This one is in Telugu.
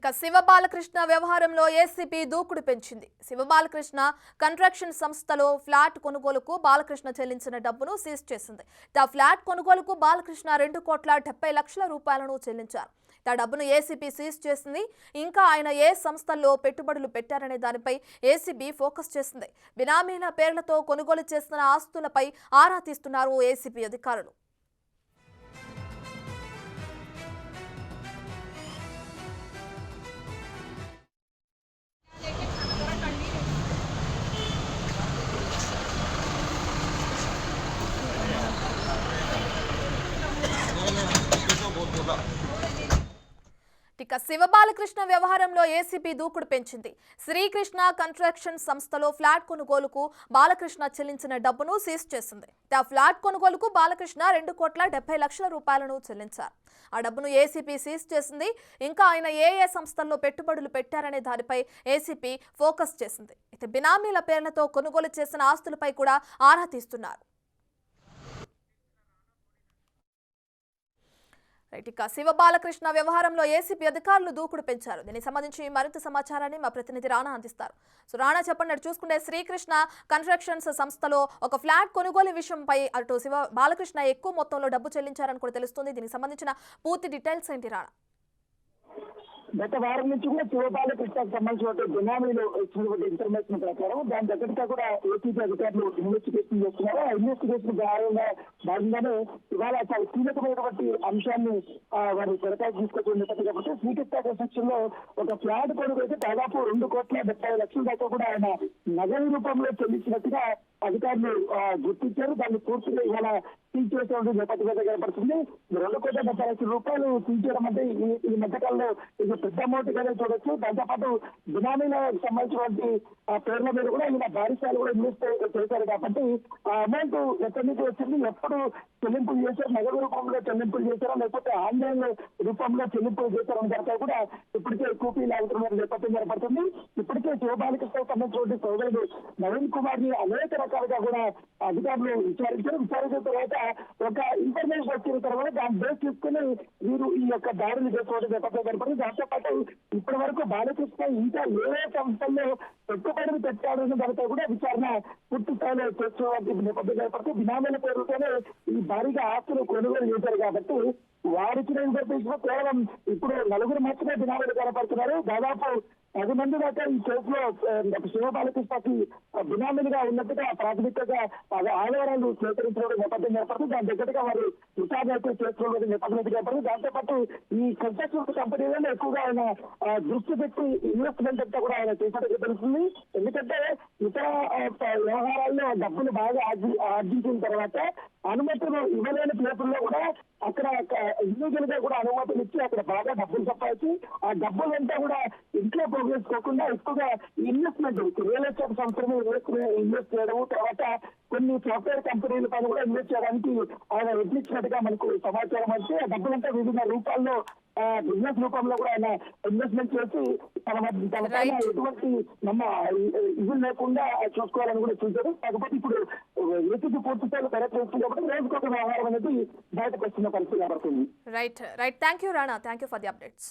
ఇక శివబాలకృష్ణ వ్యవహారంలో ఏసీపీ దూకుడు పెంచింది. శివబాలకృష్ణ కన్స్ట్రక్షన్ సంస్థలో ఫ్లాట్ కొనుగోలుకు బాలకృష్ణ చెల్లించిన డబ్బును సీజ్ చేసింది. ఆ ఫ్లాట్ కొనుగోలుకు బాలకృష్ణ 2,70,00,000 రూపాయలను చెల్లించారు. ఆ డబ్బును ఏసీపీ సీజ్ చేసింది. ఇంకా ఆయన ఏ సంస్థల్లో పెట్టుబడులు పెట్టారనే దానిపై ఏసీబీ ఫోకస్ చేసింది. బినామీల పేర్లతో కొనుగోలు చేసిన ఆస్తులపై ఆరా తీస్తున్నారు ఏసీబీ అధికారులు. ఇక శివబాలకృష్ణ వ్యవహారంలో ఏసీబీ దూకుడు పెంచింది. శ్రీకృష్ణ కన్స్ట్రక్షన్ సంస్థలో ఫ్లాట్ కొనుగోలుకు బాలకృష్ణ చెల్లించిన డబ్బును సీజ్ చేసింది. ఆ ఫ్లాట్ కొనుగోలుకు బాలకృష్ణ 2,70,00,000 రూపాయలను చెల్లించారు. ఆ డబ్బును ఏసీబీ సీజ్ చేసింది. ఇంకా ఆయన ఏ సంస్థల్లో పెట్టుబడులు పెట్టారనే దానిపై ఏసీబీ ఫోకస్ చేసింది. అయితే బినామీల పేర్లతో కొనుగోలు చేసిన ఆస్తులపై కూడా ఆరా తీస్తున్నారు. ఇక శివబాలకృష్ణ వ్యవహారంలో ఏసీబీ అధికారులు దూకుడు పెంచారు. దీనికి సంబంధించి మరింత సమాచారాన్ని మా ప్రతినిధి రాణా అందిస్తారు. సో రాణా, చెప్పండి. చూసుకుంటే శ్రీకృష్ణ కన్స్ట్రక్షన్స్ సంస్థలో ఒక ఫ్లాట్ కొనుగోలు విషయంపై అటు బాలకృష్ణ ఎక్కువ మొత్తంలో డబ్బు చెల్లించారని కూడా తెలుస్తుంది. దీనికి సంబంధించిన పూర్తి డీటెయిల్స్ ఏంటి రాణా? గత వారం నుంచి కూడా శివబాలకృష్ణకు సంబంధించిన బినామీలు ఇచ్చినటువంటి ఇన్ఫర్మేషన్ ప్రకారం దాని దగ్గరగా కూడా ఏపీపీ అధికారులు ఇన్వెస్టిగేషన్ చేస్తున్నారు. ఆ ఇన్వెస్టిగేషన్ భాగంగానే ఇవాళ చాలా కీలకమైనటువంటి అంశాన్ని వారు తెరకాయకు తీసుకొచ్చిన నేపథ్యం కాబట్టి శ్రీకృష్ణ కన్స్ట్రక్షన్ లో ఒక ఫ్లాట్ కొనుగోలు దాదాపు 2,70,00,000 దాకా కూడా ఆయన నగదు రూపంలో చెల్లించినట్టుగా అధికారులు గుర్తించారు. దాన్ని పూర్తిగా ఇవాళ సీజ్ చేసేటువంటి నేపథ్యంగా కనపడుతుంది. 2,70,00,000 రూపాయలు సీజ్ చేయడం అంటే ఈ మధ్యకాలంలో ఇది పెద్ద అమౌంట్ గా చూడొచ్చు. దాంతోపాటు బినామీలకు సంబంధించినటువంటి పేర్ల మీద కూడా ఈయన భారీ స్థాయిలో కూడా ఇన్వెస్ట్ చేశారు. కాబట్టి ఆ అమౌంట్ ఎక్కడి నుంచి వచ్చింది, ఎప్పుడు చెల్లింపులు చేశారు, నగదు రూపంలో చెల్లింపులు చేశారా లేకపోతే ఆన్లైన్ రూపంలో చెల్లింపులు చేశారని కనుక కూడా ఇప్పటికే కూపీలు ఆగుతున్న నేపథ్యం కనపడుతుంది. ఇప్పటికే శివబాలకృష్ణకు సంబంధించినటువంటి సోదరుడు నవీన్ కుమార్ ని అనేక రకాలుగా కూడా అధికారులు విచారించారు. విచారించిన తర్వాత ఒక ఇన్ఫర్మేషన్ వచ్చిన తర్వాత దాన్ని బేస్ తీసుకుని వీరు ఈ యొక్క దాడులు చేసుకోవడం నేపథ్యం కనపడుతుంది. దాంతో పాటు ఇప్పటి వరకు బాలకృష్ణ ఇంకా ఏ సంస్థల్లో పెట్టుబడులు పెట్టాడని దానిపై కూడా విచారణ పూర్తి స్థాయిలో చేస్తున్న నేపథ్యం కనపడుతుంది. బినామీల పేరుతోనే ఈ భారీగా ఆస్తులు కొనుగోలు చేశారు కాబట్టి వారిచ్చిన ఇన్ఫర్మేషన్ కేవలం ఇప్పుడు 4 మాత్రమే బినామీలు కనపడుతున్నారు. దాదాపు 10 మంది దాకా ఈ కేసులో శివబాలకృష్ణకి బినామీలుగా ఉన్నట్టుగా ప్రాథమికంగా ఆధారాలు సేకరించడం నేపథ్యం ఏర్పడుతుంది. దాని దగ్గరగా వారు విచారణ అయితే చేసుకోవడం నేపథ్యం ఏర్పడుతుంది. దాంతోపాటు ఈ కన్స్ట్రక్షన్ కంపెనీలలో ఎక్కువగా ఆయన దృష్టి పెట్టి ఇన్వెస్ట్మెంట్ అంతా కూడా ఆయన చేసినట్టు తెలుస్తుంది. ఎందుకంటే ఇతర వ్యవహారాల్లో డబ్బులు బాగా ఆర్జించిన తర్వాత అనుమతులు ఇవ్వలేని ప్లేసుల్లో కూడా అక్కడ ఇండివిజువల్ గా కూడా అనుమతులు ఇచ్చి అక్కడ బాగా డబ్బులు సంపాదించి ఆ డబ్బులంతా కూడా ఇంట్లో పోగేసుకోకుండా ఎక్కువగా ఇన్వెస్ట్మెంట్ రియల్ ఎస్టేట్ సంస్థలు ఇన్వెస్ట్ చేయడం, తర్వాత కొన్ని సాఫ్ట్వేర్ కంపెనీల పైన కూడా ఇన్వెస్ట్ చేయడానికి ఆయన యత్నించినట్టుగా మనకు సమాచారం వచ్చి ఆ డబ్బులంతా వివిధ రూపాల్లో బిజినెస్ రూపంలో కూడా ఆయన ఇన్వెస్ట్మెంట్ చేసి తన పైన ఎటువంటి ఇది లేకుండా చూసుకోవాలని కూడా చూశారు. కాకపోతే ఇప్పుడు ఏపీకి పూర్తి స్థాయిలో తెరచేస్తుంది కాబట్టి రోజుకొక వ్యవహారం అనేది బయటకు వస్తున్న పరిస్థితి కనబడుతుంది. Right. Thank you Rana. Thank you for the updates.